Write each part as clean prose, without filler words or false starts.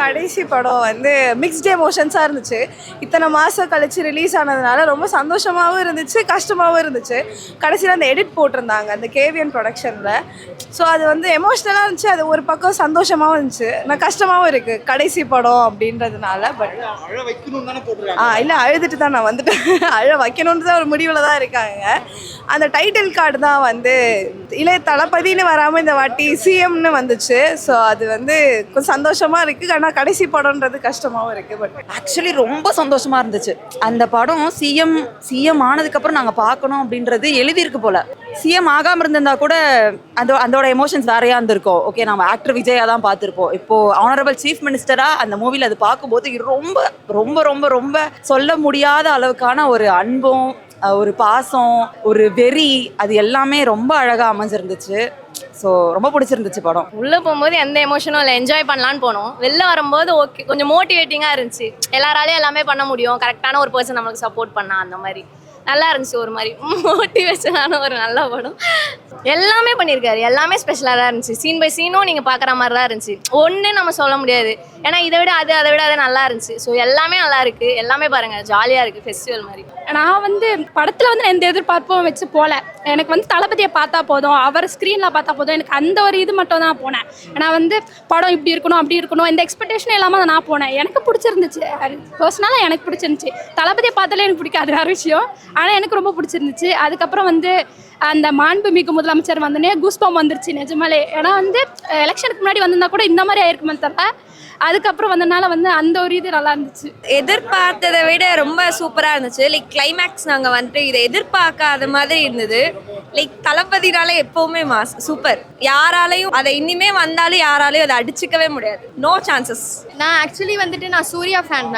கடைசி படம் வந்து மிக்ஸ்ட் எமோஷன்ஸாக இருந்துச்சு. இத்தனை மாதம் கழிச்சு ரிலீஸ் ஆனதுனால ரொம்ப சந்தோஷமாகவும் இருந்துச்சு, கஷ்டமாகவும் இருந்துச்சு. கடைசியில் அந்த எடிட் போட்டிருந்தாங்க அந்த கேவிஎன் ப்ரொடக்ஷனில். ஸோ அது வந்து எமோஷ்னலாக இருந்துச்சு, அது ஒரு பக்கம் சந்தோஷமாகவும் இருந்துச்சு, நான் கஷ்டமாகவும் இருக்குது கடைசி படம் அப்படின்றதுனால. பட் இல்லை, அழுதுட்டு தான் நான் வந்துட்டேன். அழ வைக்கணுன்றது தான் ஒரு முடிவில் தான் இருக்காங்க. அந்த டைட்டில் கார்டு தான் வந்து இளைய தளபதினு வராமல் இந்த வாட்டி சிஎம்னு வந்துச்சு. ஸோ அது வந்து கொஞ்சம் சந்தோஷமாக இருக்குது, ஆனால் கடைசி படம்ன்றது கஷ்டமாகவும் இருக்குது. பட் ஆக்சுவலி ரொம்ப சந்தோஷமாக இருந்துச்சு. அந்த படம் சிஎம் ஆனதுக்கப்புறம் நாங்கள் பார்க்கணும் அப்படின்றது எழுதியிருக்கு போல். சிஎம் ஆகாமல் இருந்திருந்தா கூட அதோட எமோஷன்ஸ் வேறையாக இருந்திருக்கும். ஓகே, நம்ம ஆக்டர் விஜயா தான் பார்த்துருப்போம். இப்போது ஆனரபிள் சீஃப் மினிஸ்டராக அந்த மூவியில் அது பார்க்கும்போது ரொம்ப ரொம்ப ரொம்ப ரொம்ப சொல்ல முடியாத அளவுக்கான ஒரு அன்பும் ஒரு பாசம் ஒரு வெறி அது எல்லாமே ரொம்ப அழகாக அமைஞ்சிருந்துச்சு. ஸோ ரொம்ப பிடிச்சிருந்துச்சு படம். உள்ளே போகும்போது எந்த எமோஷனும் இல்லை, என்ஜாய் பண்ணலான்னு போனோம். வெளில வரும்போது ஓகே கொஞ்சம் மோட்டிவேட்டிங்காக இருந்துச்சு. எல்லாராலையும் எல்லாமே பண்ண முடியும், கரெக்டான ஒரு பர்சன் நம்மளுக்கு சப்போர்ட் பண்ணா அந்த மாதிரி நல்லா இருந்துச்சு. ஒரு மாதிரி மோட்டிவேஷனான ஒரு நல்ல படம். எல்லாமே பண்ணியிருக்காரு, எல்லாமே ஸ்பெஷலாக தான் இருந்துச்சு. சீன் பை சீனும் நீங்கள் பார்க்குற மாதிரி தான் இருந்துச்சு. ஒன்று நம்ம சொல்ல முடியாது, ஏன்னா இதை விட அதை விட அது நல்லா இருந்துச்சு. ஸோ எல்லாமே நல்லா இருக்குது, எல்லாமே பாருங்கள் ஜாலியாக இருக்குது, ஃபெஸ்டிவல் மாதிரி. நான் வந்து படத்தில் வந்து எந்த எதிர்பார்ப்பும் வச்சு போகல. எனக்கு வந்து தளபதியை பார்த்தா போதும், அவர் ஸ்க்ரீனில் பார்த்தா போதும், எனக்கு அந்த ஒரு இது மட்டும் தான் போனேன். நான் வந்து படம் இப்படி இருக்கணும் அப்படி இருக்கணும் இந்த எக்ஸ்பெக்டேஷன் இல்லாமல் நான் போனேன். எனக்கு பிடிச்சிருந்துச்சு, பர்சனலாக எனக்கு பிடிச்சிருந்துச்சு. தளபதியை பார்த்தாலே எனக்கு பிடிக்காது வேறு விஷயம், ஆனால் எனக்கு ரொம்ப பிடிச்சிருந்துச்சு. அதுக்கப்புறம் வந்து அந்த மாண்புமிகு முதலமைச்சர் வந்தோடனே கூஸ்பம் வந்துருச்சு நிஜமாலே. ஏன்னா வந்து எலெக்ஷனுக்கு முன்னாடி வந்திருந்தா கூட இந்த மாதிரி ஆயிருக்குமே தவிர, அதுக்கப்புறம் வந்தனால வந்து அந்த ஒரு இது நல்லா இருந்துச்சு. எதிர்பார்த்ததை விட ரொம்ப சூப்பராக இருந்துச்சு. லைக் கிளைமேக்ஸ் நாங்கள் வந்துட்டு இதை எதிர்பார்க்காத மாதிரி இருந்தது. லைக் தளபதினால எப்போவுமே மாஸ் சூப்பர். யாராலையும் அதை இனிமே வந்தாலும் யாராலையும் அதை அடிச்சுக்கவே முடியாது, நோ சான்சஸ். நான் ஆக்சுவலி வந்துட்டு நான் சூர்யா ஃபேன்.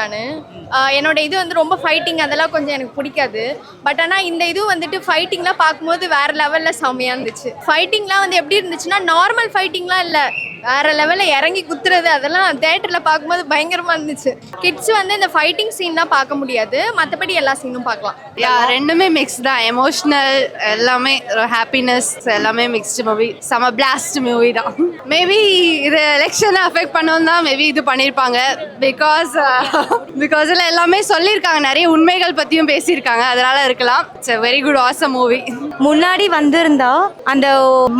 என்னோட இது வந்து ரொம்ப ஃபைட்டிங் அதெல்லாம் கொஞ்சம் எனக்கு பிடிக்காது. பட் ஆனால் இந்த இது வந்துட்டு ஃபைட்டிங்லாம் பார்க்கும்போது வேறு லெவலில் செம்மையாக இருந்துச்சு. ஃபைட்டிங்லாம் வந்து எப்படி இருந்துச்சுன்னா நார்மல் ஃபைட்டிங்லாம் இல்லை, வேறு லெவலில் இறங்கி குத்துறது அதெல்லாம் தேட்டரில் பார்க்கும்போது பயங்கரமாக இருந்துச்சு. கிட்ஸ் வந்து இந்த ஃபைட்டிங் சீன் தான் பார்க்க முடியாது, மற்றபடி எல்லா சீனும் பார்க்கலாம். ரெண்டுமே மிக்ஸ் தான், எமோஷ்னல் எல்லாமே ஹாப்பினஸ் எல்லாமே மிக்ஸ்டு மூவி. செம பிளாஸ்ட் மூவி தான். மேபி இது எலெக்ஷனை அஃபெக்ட் பண்ணவும் தான் மேபி இது பண்ணியிருப்பாங்க. பிகாஸ் எல்லாமே சொல்லியிருக்காங்க, நிறைய உண்மைகள் பற்றியும் பேசியிருக்காங்க, அதனால இருக்கலாம். It's a very good awesome movie. முன்னாடி வந்திருந்தா அந்த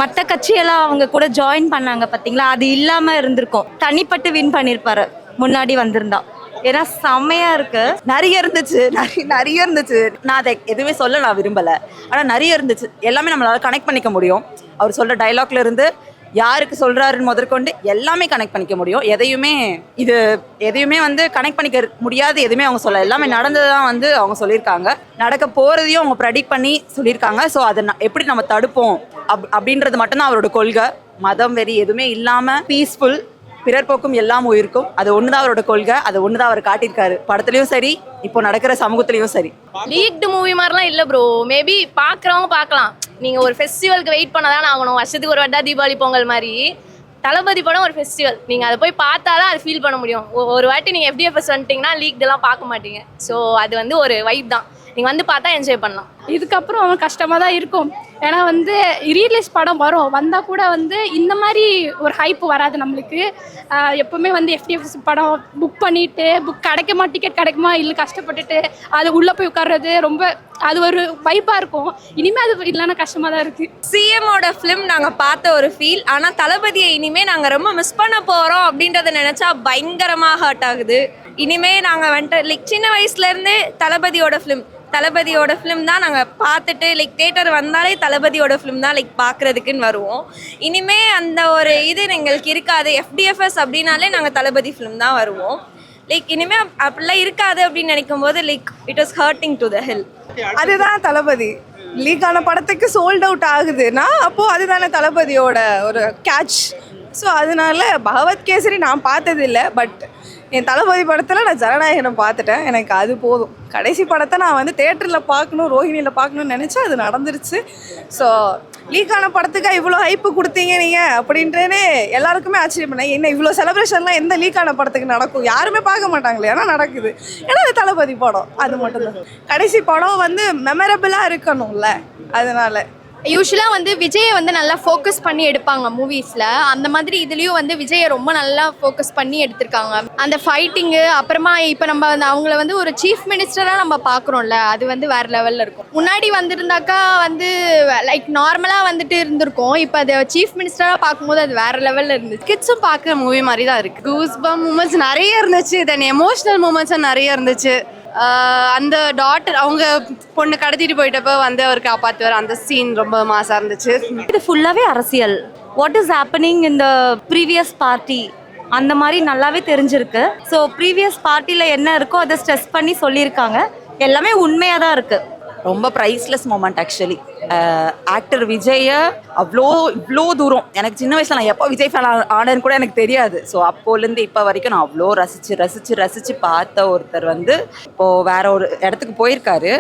மற்ற கட்சியெல்லாம் அவங்க கூட ஜாயின் பண்ணாங்க பார்த்தீங்களா, அது இல்லாம இருந்திருக்கும். தனிப்பட்டு வின் பண்ணிருப்பாரு முன்னாடி வந்திருந்தா. ஏன்னா செம்மையா இருக்கு, நிறைய இருந்துச்சு. நான் அதை எதுவுமே சொல்ல நான் விரும்பலை, ஆனால் நிறைய இருந்துச்சு. எல்லாமே நம்மளால கனெக்ட் பண்ணிக்க முடியும். அவர் சொல்ற டைலாக்ல இருந்து யாருக்கு சொல்றாருன்னு முதற்கொண்டு எல்லாமே கனெக்ட் பண்ணிக்க முடியும். எதையுமே வந்து கனெக்ட் பண்ணிக்க முடியாது, எதுவுமே அவங்க சொல்ல. எல்லாமே நடந்ததான் வந்து அவங்க சொல்லியிருக்காங்க, நடக்க போறதையும் அவங்க ப்ரெடிக்ட் பண்ணி சொல்லியிருக்காங்க. ஸோ அதை எப்படி நம்ம தடுப்போம் அப்படின்றது மட்டும்தான் அவரோட கொள்கை. மதம் வெறி எதுவுமே இல்லாம பீஸ்ஃபுல், பிறர் போக்கும் எல்லாம் உயிருக்கும், அது ஒண்ணுதான் அவரோட கொள்கை. அது ஒண்ணுதான் அவர் காட்டியிருக்காரு, படத்துலயும் சரி இப்போ நடக்கிற சமூகத்திலயும் சரி. லீக்டு மூவி மாதிரிலாம் இல்லை ப்ரோ. மேபி பார்க்குறவங்க பார்க்கலாம். நீங்கள் ஒரு ஃபெஸ்டிவலுக்கு வெயிட் பண்ண தானே ஆகணும், வருஷத்துக்கு ஒரு வாட்டி தீபாவளி பொங்கல் மாதிரி. தளபதி படம் ஒரு ஃபெஸ்டிவல், நீங்கள் அதை போய் பார்த்தா தான் அதை ஃபீல் பண்ண முடியும். ஒரு வாட்டி நீங்கள் FDFS வந்துட்டிங்கன்னா லீக்டெல்லாம் பார்க்க மாட்டீங்க. ஸோ அது வந்து ஒரு வைப் தான், நீங்கள் வந்து பார்த்தா என்ஜாய் பண்ணலாம். இதுக்கப்புறம் கஷ்டமாக தான் இருக்கும். ஏன்னா வந்து ரீலீஸ் படம் வந்தால் கூட வந்து இந்த மாதிரி ஒரு ஹைப் வராது நம்மளுக்கு. எப்போவுமே வந்து FDFS படம் புக் பண்ணிவிட்டு டிக்கெட் கிடைக்குமா இல்லை கஷ்டப்பட்டுட்டு அது உள்ளே போய் உட்கார்றது ரொம்ப அது ஒரு வைப்பாக இருக்கும். இனிமேல் அது இல்லைன்னா கஷ்டமாக தான் இருக்குது. சிஎம்மோட ஃபிலிம் நாங்கள் பார்த்த ஒரு ஃபீல், ஆனால் தளபதியை இனிமேல் நாங்கள் ரொம்ப மிஸ் பண்ண போகிறோம் அப்படின்றத நினச்சா பயங்கரமாக ஹர்ட் ஆகுது. இனிமேல் நாங்கள் வந்துட்டு லைக் சின்ன வயசுலேருந்தே தளபதியோட ஃபிலிம் தான் நாங்கள் பார்த்துட்டு லைக் தேட்டர் வந்தாலே தளபதியோட ஃபிலிம் தான் லைக் பார்க்குறதுக்குன்னு வருவோம். இனிமே அந்த ஒரு இது எங்களுக்கு இருக்காது. FDFS அப்படின்னாலே நாங்கள் தளபதி ஃபிலிம் தான் வருவோம். லைக் இனிமேல் அப்படிலாம் இருக்காது அப்படின்னு நினைக்கும் போது like it was hurting to the hell. அதுதான் தளபதி லீக்கான படத்துக்கு சோல்ட் அவுட் ஆகுதுன்னா அப்போது அதுதானே தளபதியோட ஒரு கேட்ச். ஸோ அதனால பகவத் கேசரி நான் பார்த்ததில்லை, பட் என் தளபதி படத்தில் நான் ஜனநாயகனை பார்த்துட்டேன், எனக்கு அது போதும். கடைசி படத்தை நான் வந்து தேட்டரில் பார்க்கணும், ரோஹிணியில் பார்க்கணும்னு நினச்சா அது நடந்துருச்சு. ஸோ லீக்கான படத்துக்கு இவ்வளோ ஹைப்பு கொடுத்தீங்க நீங்கள் அப்படின்றேன்னு எல்லாருக்குமே ஆச்சரியம் பண்ணேன். என்ன இவ்வளோ செலிப்ரேஷன்லாம் எந்த லீக்கான படத்துக்கு நடக்கும், யாருமே பார்க்க மாட்டாங்களே, ஆனால் நடக்குது. ஏன்னா அது தளபதி படம், அது மட்டும்தான். கடைசி படம் வந்து மெமரபிளாக இருக்கணும்ல, அதனால யூஸ்வலாக வந்து விஜயை வந்து நல்லா ஃபோக்கஸ் பண்ணி எடுப்பாங்க மூவிஸில். அந்த மாதிரி இதுலேயும் வந்து விஜயை ரொம்ப நல்லா ஃபோக்கஸ் பண்ணி எடுத்திருக்காங்க. அந்த ஃபைட்டிங்கு, அப்புறமா இப்போ நம்ம வந்து அவங்கள வந்து ஒரு சீஃப் மினிஸ்டராக நம்ம பார்க்குறோம்ல, அது வந்து வேறு லெவலில் இருக்கும். முன்னாடி வந்திருந்தாக்கா வந்து லைக் நார்மலாக வந்துட்டு இருந்திருக்கும். இப்போ அதை சீஃப் மினிஸ்டராக பார்க்கும்போது அது வேறு லெவலில் இருந்துச்சு. கிட்ஸும் பார்க்குற மூவி மாதிரி தான் இருக்குது. கூஸ்பம் மூமெண்ட்ஸ் நிறைய இருந்துச்சு, தென் எமோஷ்னல் மூமெண்ட்ஸும் நிறைய இருந்துச்சு. அந்த டாட்டர் அவங்க பொண்ணு கடத்திட்டு போயிட்டப்போ வந்து அவர் காப்பாற்றுவார், அந்த சீன் ரொம்ப மாசாக இருந்துச்சு. இது ஃபுல்லாகவே அரசியல். What is happening in the previous party அந்த மாதிரி நல்லாவே தெரிஞ்சிருக்கு. ஸோ ப்ரீவியஸ் பார்ட்டியில் என்ன இருக்கோ அதை ஸ்ட்ரெஸ் பண்ணி சொல்லியிருக்காங்க. எல்லாமே உண்மையாக தான் இருக்குது. ரொம்ப ப்ரைஸ்லெஸ் மூமெண்ட் ஆக்சுவலி. ஆக்டர் விஜயை இவ்வளோ தூரம் எனக்கு சின்ன வயசில் நான் எப்போ விஜய் ஃபேன் ஆனதுன்னு கூட எனக்கு தெரியாது. ஸோ அப்போலேருந்து இப்போ வரைக்கும் நான் அவ்வளோ ரசித்து பார்த்த ஒருத்தர் வந்து இப்போது வேற ஒரு இடத்துக்கு போயிருக்காரு.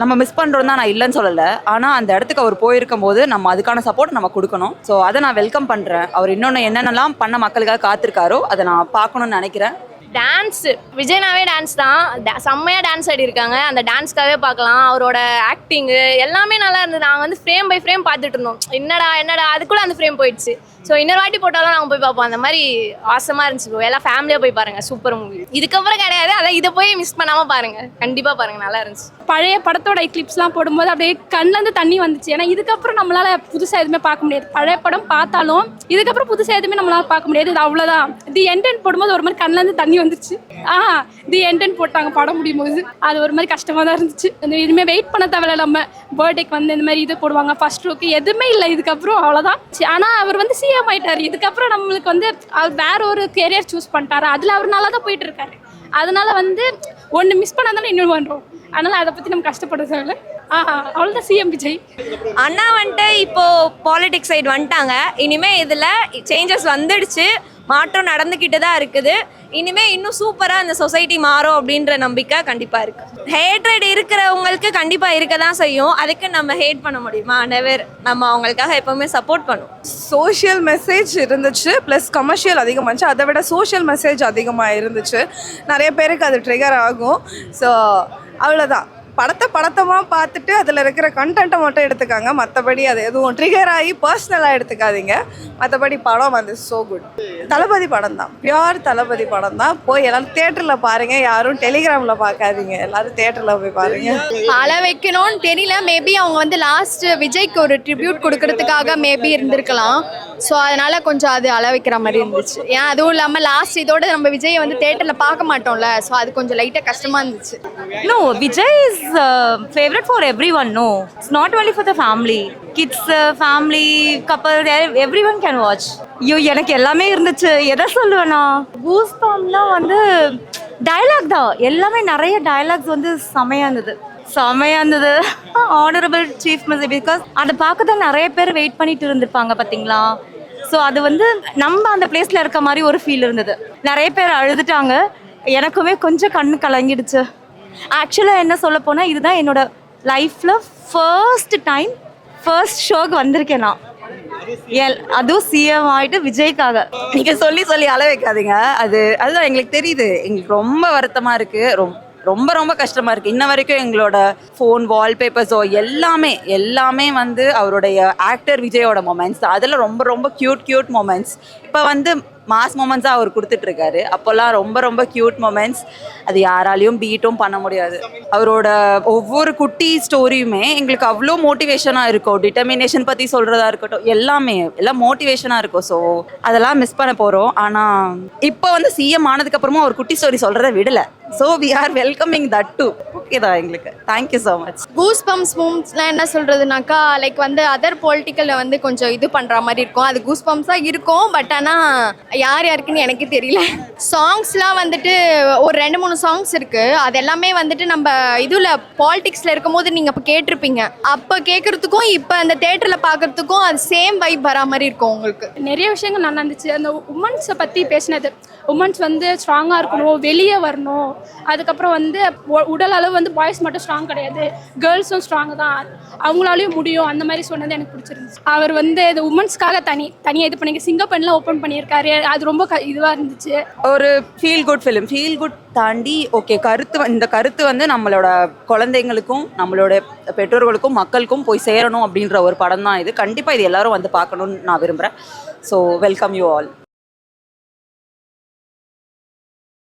நம்ம மிஸ் பண்ணுறோம் தான், நான் இல்லைன்னு சொல்லலை. ஆனால் அந்த இடத்துக்கு அவர் போயிருக்கும் போது நம்ம அதுக்கான சப்போர்ட் நம்ம கொடுக்கணும். ஸோ அதை நான் வெல்கம் பண்ணுறேன். அவர் இன்னொன்று என்னென்னலாம் பண்ண மக்களுக்காக காத்திருக்காரோ அதை நான் பார்க்கணுன்னு நினைக்கிறேன். டான்ஸ், விஜய்னாவே டான்ஸ் தான். செம்மையாக டான்ஸ் ஆடிருக்காங்க. அந்த டான்ஸ்க்காகவே பார்க்கலாம். அவரோட ஆக்டிங்கு எல்லாமே நல்லா இருந்தது. நாங்கள் வந்து ஃப்ரேம் பை ஃப்ரேம் பார்த்துட்டு இருந்தோம். என்னடா அதுக்குள்ளே அந்த ஃப்ரேம் போயிடுச்சு. ஸோ இன்னொரு வாட்டி போட்டாலும் நாங்கள் போய் பார்ப்போம். அந்த மாதிரி ஆசமாக இருந்துச்சு. எல்லாம் ஃபேமிலியாக போய் பாருங்கள், சூப்பர் மூவி. இதுக்கப்புறம் கிடையாது, அதான் இதை போய் மிஸ் பண்ணாமல் பாருங்கள், கண்டிப்பாக பாருங்கள், நல்லா இருந்துச்சு. பழைய படத்தோட கிளிப்ஸ்லாம் போடும்போது அப்படியே கண்ணிலேருந்து தண்ணி வந்துச்சு. ஏன்னா இதுக்கப்புறம் நம்மளால புதுசாக எதுவுமே பார்க்க முடியாது. பழைய படம் பார்த்தாலும் இதுக்கப்புறம் புதுசாக எதுவுமே நம்மளால பார்க்க முடியாது. இது அவ்வளோதான். தி என்டன் போடும்போது ஒரு மாதிரி கண்ணிலேருந்து தண்ணி வந்துச்சு. தி என்டன் போட்டாங்க படம் முடியும் போது. அது ஒரு மாதிரி கஷ்டமாக தான் இருந்துச்சு. இனிமேல் வெயிட் பண்ண தேவையில்ல. நம்ம பர்த்டேக்கு வந்து இந்த மாதிரி இது போடுவாங்க, ஃபர்ஸ்ட் லுக்கு எதுவுமே இல்லை இதுக்கப்புறம், அவ்வளோதான். ஆனால் அவர் வந்து சிஎம் ஆயிட்டாரு. இதுக்கப்புறம் நம்மளுக்கு வந்து அவர் வேற ஒரு கெரியர் சூஸ் பண்ணிட்டாரு. அதில் அவர் நல்லா தான் போயிட்டு இருக்காரு. அதனால வந்து ஒன்று மிஸ் பண்ணாதானே இன்னொன்று பண்ணுறோம். அதனால அதை பற்றி நம்ம கஷ்டப்படுறதில்ல. அவ்வளோதான் சிஎம் விஜய். அண்ணா வந்துட்டு இப்போ பாலிடிக்ஸ் சைடு வந்துட்டாங்க. இனிமே இதில் சேஞ்சஸ் வந்துடுச்சு, மாற்றம் நடந்துக்கிட்டு தான் இருக்குது. இனிமேல் இன்னும் சூப்பராக இந்த சொசைட்டி மாறும் அப்படின்ற நம்பிக்கை கண்டிப்பாக இருக்குது. ஹேட்ரட் இருக்கிறவங்களுக்கு கண்டிப்பாக இருக்க தான் செய்யும். அதுக்கு நம்ம ஹேட் பண்ண முடியுமா? நெவர். நம்ம அவங்களுக்காக எப்போவுமே சப்போர்ட் பண்ணுவோம். சோஷியல் மெசேஜ் இருந்துச்சு, ப்ளஸ் கமர்ஷியல் அதிகமாச்சு. அதை விட சோஷியல் மெசேஜ் அதிகமாக இருந்துச்சு. நிறைய பேருக்கு அது ட்ரிகர் ஆகும். ஸோ அவ்வளோதான். படத்தமாக பார்த்துட்டு அதில் இருக்கிற கண்டென்ட்டை மட்டும் எடுத்துக்காங்க. மற்றபடி அது எதுவும் ட்ரிகர் ஆகி பர்சனலாக எடுத்துக்காதீங்க. மற்றபடி படம் வந்து ஸோ குட். தளபதி படம் தான், பியூர் தளபதி படம் தான். போய் எல்லோரும் தேட்டரில் பாருங்கள், யாரும் டெலிகிராமில் பார்க்காதீங்க, எல்லோரும் தேட்டரில் போய் பாருங்கள். அழ வைக்கணும்னு தெரியல. மேபி அவங்க வந்து லாஸ்ட் விஜய்க்கு ஒரு ட்ரிபியூட் கொடுக்கறதுக்காக மேபி இருந்திருக்கலாம். ஸோ அதனால் கொஞ்சம் அது அழ வைக்கிற மாதிரி இருந்துச்சு. ஏன் அதுவும் இல்லாமல் லாஸ்ட் இதோட நம்ம விஜயை வந்து தேட்டரில் பார்க்க மாட்டோம்ல. ஸோ அது கொஞ்சம் லைட்டாக கஷ்டமாக இருந்துச்சு. No, Vijay is favorite for everyone. No, it's not only for the family. Kids, family, couple, everyone can watch. எனக்கு எல்லாமே இருந்துச்சு. எதை சொல்லுவேன்னா, கூஸ்பம்லாம் வந்து டயலாக் தான். எல்லாமே நிறைய டயலாக்ஸ் வந்து செமையாக இருந்தது. ஆனரபிள் சீஃப் மினிஸ்டர், பிகாஸ் அதை பார்க்க தான் நிறைய பேர் வெயிட் பண்ணிட்டு இருந்திருப்பாங்க பார்த்தீங்களா. ஸோ அது வந்து நம்ம அந்த பிளேஸில் இருக்க மாதிரி ஒரு ஃபீல் இருந்தது. நிறைய பேர் அழுதுட்டாங்க. எனக்குமே கொஞ்சம் கண்ணு கலங்கிடுச்சு. ஆக்சுவலாக என்ன சொல்ல போனால், இதுதான் என்னோட லைஃப்பில் ஃபர்ஸ்ட் ஷோக்கு வந்திருக்கேன் நான். அதுவும் சிஎம் ஆகிட்டு விஜய்க்காக. நீங்கள் சொல்லி அழ வைக்காதீங்க. அதுதான் எங்களுக்கு தெரியுது. எங்களுக்கு ரொம்ப வருத்தமாக இருக்குது, ரொம்ப கஷ்டமாக இருக்குது. இன்ன வரைக்கும் எங்களோட ஃபோன் வால்பேப்பர்ஸோ எல்லாமே வந்து அவருடைய ஆக்டர் விஜயோட மொமெண்ட்ஸ். அதில் ரொம்ப க்யூட் மொமெண்ட்ஸ். இப்போ வந்து மாஸ் மொமெண்ட்ஸாக அவர் கொடுத்துட்ருக்காரு. அப்போல்லாம் ரொம்ப க்யூட் மொமெண்ட்ஸ். அது யாராலையும் பீட்டும் பண்ண முடியாது. அவரோட ஒவ்வொரு குட்டி ஸ்டோரியுமே எங்களுக்கு அவ்வளோ மோட்டிவேஷனாக இருக்கும். டிட்டர்மினேஷன் பற்றி சொல்கிறதா இருக்கட்டும், எல்லாம் மோட்டிவேஷனாக இருக்கும். ஸோ அதெல்லாம் மிஸ் பண்ண போகிறோம். ஆனால் இப்போ வந்து சிஎம் ஆனதுக்கப்புறமா ஒரு குட்டி ஸ்டோரி சொல்கிறத விடலை. So we are welcoming that too. Okay தான் எங்களுக்கு. Thank you so much. கூஸ்பம்ஸ் மூவ்ஸ்லாம் என்ன சொல்கிறதுனாக்கா, லைக் வந்து அதர் பொலிட்டிக்கலில் வந்து கொஞ்சம் இது பண்ணுற மாதிரி இருக்கும். அது கூஸ்பம்ஸாக இருக்கும். பட் ஆனால் யாருக்குன்னு எனக்கு தெரியல. சாங்ஸ்லாம் வந்துட்டு ஒரு 2-3 சாங்ஸ் இருக்குது. அது எல்லாமே வந்துட்டு நம்ம இதில் பாலிடிக்ஸில் இருக்கும்போது நீங்கள் இப்போ கேட்டிருப்பீங்க. அப்போ கேட்குறதுக்கும் இப்போ அந்த தேட்டரில் பார்க்குறதுக்கும் அது சேம் வைப் வரா மாதிரி இருக்கும் உங்களுக்கு. நிறைய விஷயங்கள் நல்லா இருந்துச்சு. அந்த உமன்ஸை பற்றி பேசினது, உமன்ஸ் வந்து ஸ்ட்ராங்காக இருக்கணும், வெளியே வரணும். அதுக்கப்புறம் வந்து உடல் அளவு வந்து பாய்ஸ் மட்டும் ஸ்ட்ராங் கிடையாது, கேர்ள்ஸும் ஸ்ட்ராங் தான், அவங்களாலையும் முடியும், அந்த மாதிரி சொன்னது எனக்கு பிடிச்சிருந்துச்சு. அவர் வந்து இந்த உமன்ஸ்க்காக தனியாக இது பண்ணி சிங்கப்பெண்லாம் ஓப்பன் பண்ணியிருக்காரு, அது ரொம்ப இதுவாக இருந்துச்சு. ஒரு feel good film. Feel good தாண்டி ஓகே இந்த கருத்து வந்து நம்மளோட குழந்தைங்களுக்கும் நம்மளோட பெற்றோர்களுக்கும் மக்களுக்கும் போய் சேரணும் அப்படின்ற ஒரு படம் தான் இது. கண்டிப்பாக இது எல்லாரும் வந்து பார்க்கணும்னு நான் விரும்புகிறேன். So welcome you all.